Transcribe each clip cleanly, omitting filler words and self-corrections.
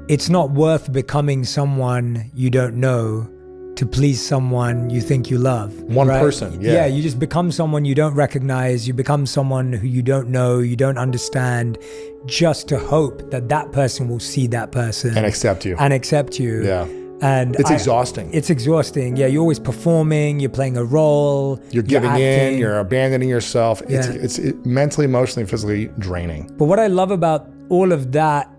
it's not worth becoming someone you don't know to please someone you think you love. One person, yeah. Yeah, you just become someone you don't recognize. You become someone who you don't know, you don't understand, just to hope that that person will see that person. And accept you. Yeah. And it's exhausting. It's exhausting. Yeah, you're always performing, you're playing a role. You're giving in, you're abandoning yourself. Yeah. It's mentally, emotionally, physically draining. But what I love about all of that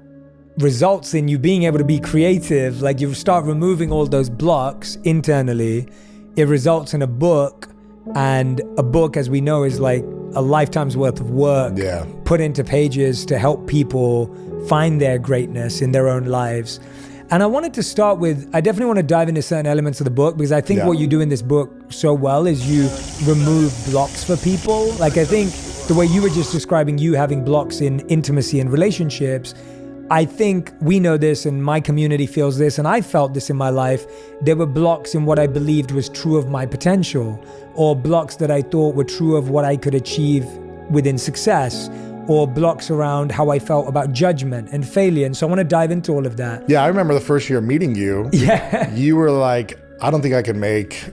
results in you being able to be creative. Like you start removing all those blocks internally. It results in a book, and a book, as we know, is like a lifetime's worth of work put into pages to help people find their greatness in their own lives. And I wanted to start with, I definitely want to dive into certain elements of the book, because I think what you do in this book so well is you remove blocks for people. Like I think the way you were just describing you having blocks in intimacy and relationships, I think we know this, and my community feels this, and I felt this in my life. There were blocks in what I believed was true of my potential, or blocks that I thought were true of what I could achieve within success, or blocks around how I felt about judgment and failure. And so I want to dive into all of that. Yeah, I remember the first year meeting you. Yeah. You were like, I don't think I could make,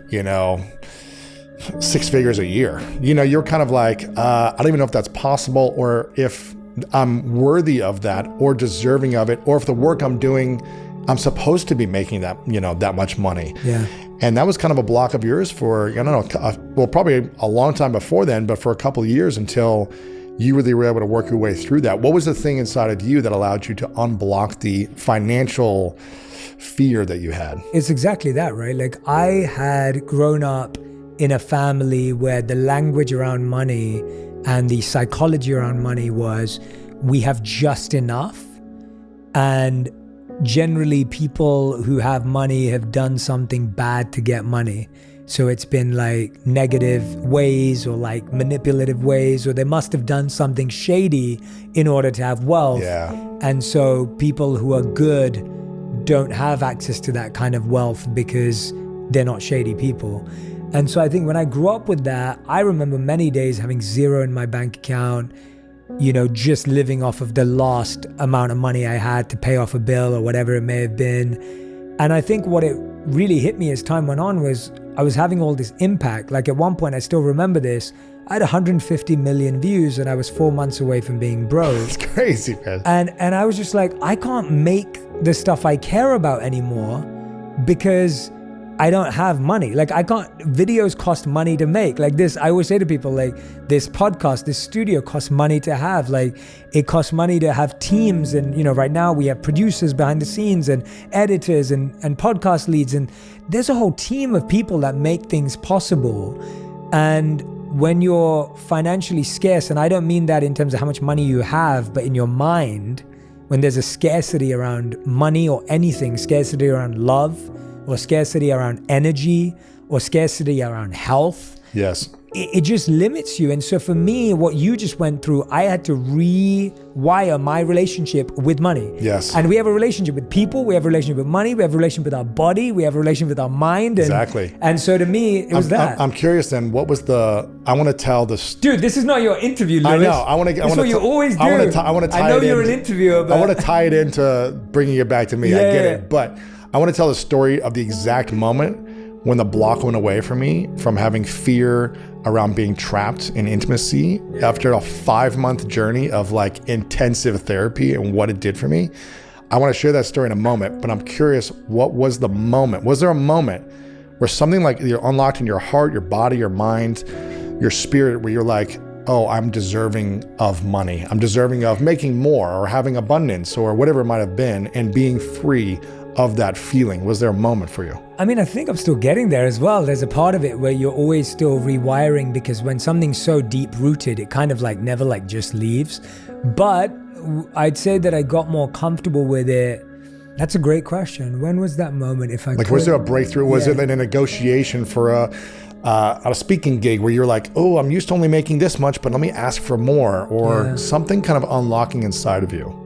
6 figures a year. You're kind of like, I don't even know if that's possible, or if I'm worthy of that, or deserving of it, or if the work I'm doing, I'm supposed to be making that, that much money. Yeah. And that was kind of a block of yours for, I don't know, well, probably a long time before then, but for a couple of years until you really were able to work your way through that. What was the thing inside of you that allowed you to unblock the financial fear that you had? It's exactly that, right? Like I had grown up in a family where the language around money and the psychology around money was, we have just enough. And generally people who have money have done something bad to get money. So it's been like negative ways, or like manipulative ways, or they must have done something shady in order to have wealth. Yeah. And so people who are good don't have access to that kind of wealth because they're not shady people. And so I think when I grew up with that, I remember many days having zero in my bank account, just living off of the last amount of money I had to pay off a bill or whatever it may have been. And I think what it really hit me as time went on was I was having all this impact. Like at one point, I still remember this, I had 150 million views and I was 4 months away from being broke. It's crazy, man. And I was just like, I can't make the stuff I care about anymore because I don't have money. Like videos cost money to make. Like this, I always say to people, like this podcast, this studio costs money to have. Like it costs money to have teams. And, right now we have producers behind the scenes and editors and podcast leads. And there's a whole team of people that make things possible. And when you're financially scarce, and I don't mean that in terms of how much money you have, but in your mind, when there's a scarcity around money or anything, scarcity around love, or scarcity around energy, or scarcity around health. Yes. It just limits you. And so for me, what you just went through, I had to rewire my relationship with money. Yes. And we have a relationship with people, we have a relationship with money, we have a relationship with our body, we have a relationship with our mind. Exactly. And so to me, it was that. I'm curious then, what was I want to tell this. Dude, this is not your interview, Lewis. I know. That's what you always do. I want to tie it in. I know you're an interviewer, but I want to tie it into bringing it back to me. Yeah, I get it. But I want to tell the story of the exact moment when the block went away from me, from having fear around being trapped in intimacy after a 5-month journey of like intensive therapy and what it did for me. I want to share that story in a moment, but I'm curious, what was the moment? Was there a moment where something like you're unlocked in your heart, your body, your mind, your spirit, where you're like, oh, I'm deserving of money. I'm deserving of making more or having abundance or whatever it might have been, and being free of that feeling? Was there a moment for you? I mean, I think I'm still getting there as well. There's a part of it where you're always still rewiring, because when something's so deep rooted, it kind of like never like just leaves. But I'd say that I got more comfortable with it. That's a great question. When was that moment? Was there a breakthrough? Was it in a negotiation for a speaking gig where you're like, oh, I'm used to only making this much, but let me ask for more, or something kind of unlocking inside of you?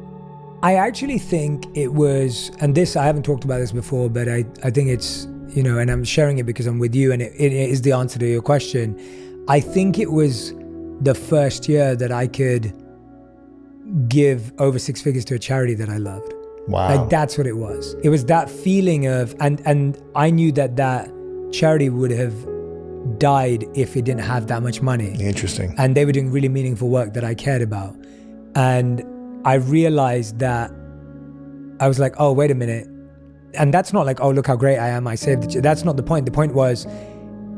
I actually think it was, and this, I haven't talked about this before, but I think it's, and I'm sharing it because I'm with you, and it is the answer to your question. I think it was the first year that I could give over 6 figures to a charity that I loved. Wow. Like that's what it was. It was that feeling of, and I knew that charity would have died if it didn't have that much money. Interesting. And they were doing really meaningful work that I cared about. And I realized that I was like, oh, wait a minute. And that's not like, oh, look how great I am, I saved it. That's not the point. The point was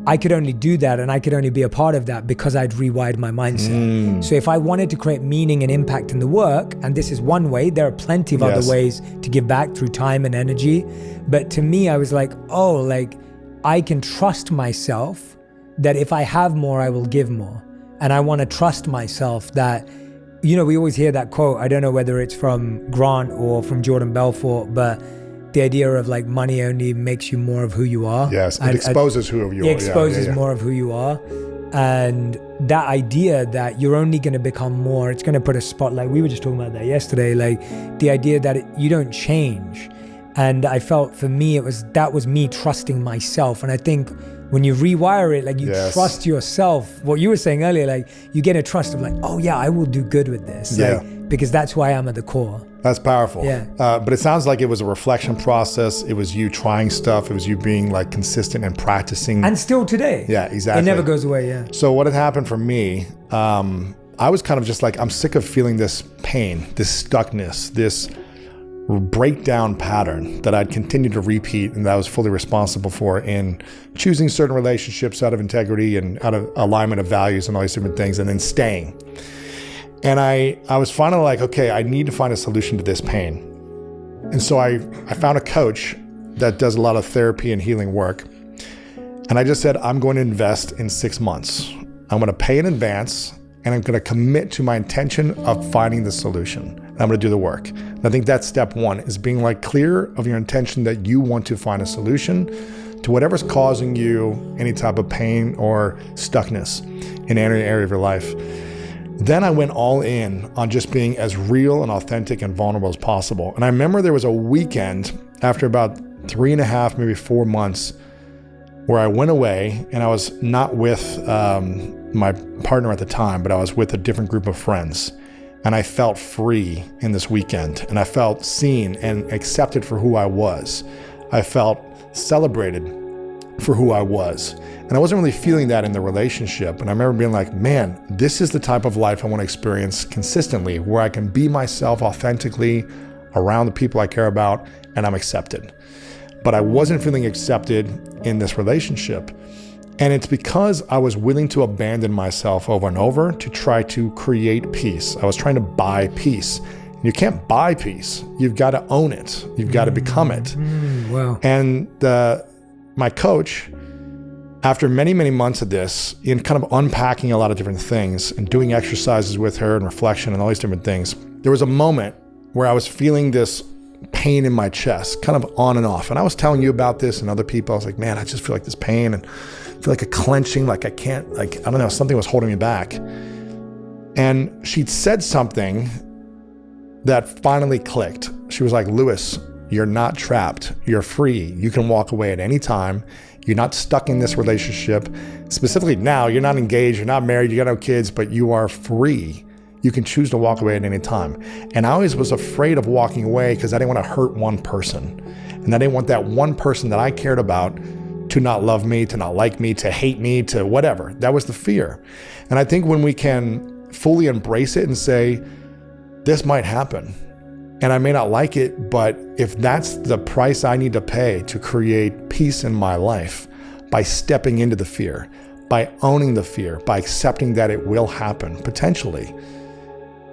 I could only do that and I could only be a part of that because I'd rewired my mindset. So if I wanted to create meaning and impact in the work, and this is one way, there are plenty of other ways to give back through time and energy. But to me, I was like, oh, like I can trust myself that if I have more, I will give more. And I want to trust myself that, you know, we always hear that quote. I don't know whether it's from Grant or from Jordan Belfort, but the idea of like money only makes you more of who you are. Yes, it exposes who you are. It exposes more of who you are. And that idea that you're only going to become more, it's going to put a spotlight. We were just talking about that yesterday, like the idea that you don't change. And I felt for me, that was me trusting myself. And I think when you rewire it, like you trust yourself, what you were saying earlier, like you get a trust of like, oh yeah, I will do good with this. Like, because that's who I am at the core. That's powerful. Yeah. But it sounds like it was a reflection process. It was you trying stuff. It was you being like consistent and practicing. And still today. Yeah, exactly. It never goes away, yeah. So what had happened for me, I was kind of just like, I'm sick of feeling this pain, this stuckness, this breakdown pattern that I'd continued to repeat and that I was fully responsible for in choosing certain relationships out of integrity and out of alignment of values and all these different things, and then staying. And I was finally like, okay, I need to find a solution to this pain. And so I found a coach that does a lot of therapy and healing work. And I just said, I'm going to invest in 6 months. I'm going to pay in advance and I'm going to commit to my intention of finding the solution. And I'm going to do the work. And I think that's step one, is being like clear of your intention that you want to find a solution to whatever's causing you any type of pain or stuckness in any area of your life. Then I went all in on just being as real and authentic and vulnerable as possible. And I remember there was a weekend after about 3.5, maybe 4 months, where I went away and I was not with my partner at the time, but I was with a different group of friends. And I felt free in this weekend, and I felt seen and accepted for who I was. I felt celebrated for who I was. And I wasn't really feeling that in the relationship. And I remember being like, man, this is the type of life I want to experience consistently, where I can be myself authentically around the people I care about and I'm accepted. But I wasn't feeling accepted in this relationship. And it's because I was willing to abandon myself over and over to try to create peace. I was trying to buy peace. You can't buy peace. You've got to own it. You've got to become it. Wow. And my coach, after many, many months of this, in kind of unpacking a lot of different things and doing exercises with her and reflection and all these different things, there was a moment where I was feeling this pain in my chest, kind of on and off. And I was telling you about this and other people. I was like, man, I just feel like this pain and I feel like a clenching, like I can't, like, I don't know, something was holding me back. And she'd said something that finally clicked. She was like, Lewis, you're not trapped. You're free. You can walk away at any time. You're not stuck in this relationship. Specifically now, you're not engaged, you're not married, you got no kids, but you are free. You can choose to walk away at any time. And I always was afraid of walking away because I didn't want to hurt one person. And I didn't want that one person that I cared about to not love me, to not like me, to hate me, to whatever. That was the fear. And I think when we can fully embrace it and say, this might happen, and I may not like it, but if that's the price I need to pay to create peace in my life, by stepping into the fear, by owning the fear, by accepting that it will happen, potentially.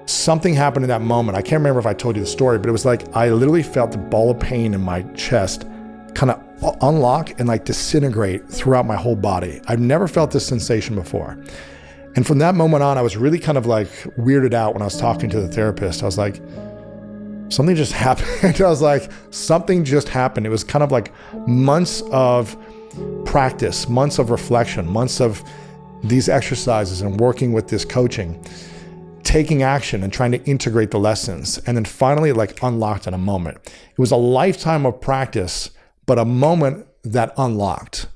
Something happened in that moment. I can't remember if I told you the story, but it was like I literally felt the ball of pain in my chest kind of unlock and like disintegrate throughout my whole body. I've never felt this sensation before. And from that moment on, I was really kind of like weirded out when I was talking to the therapist. I was like, something just happened. I was like, something just happened. It was kind of like months of practice, months of reflection, months of these exercises and working with this coaching, taking action and trying to integrate the lessons. And then finally like unlocked in a moment. It was a lifetime of practice, but a moment that unlocked.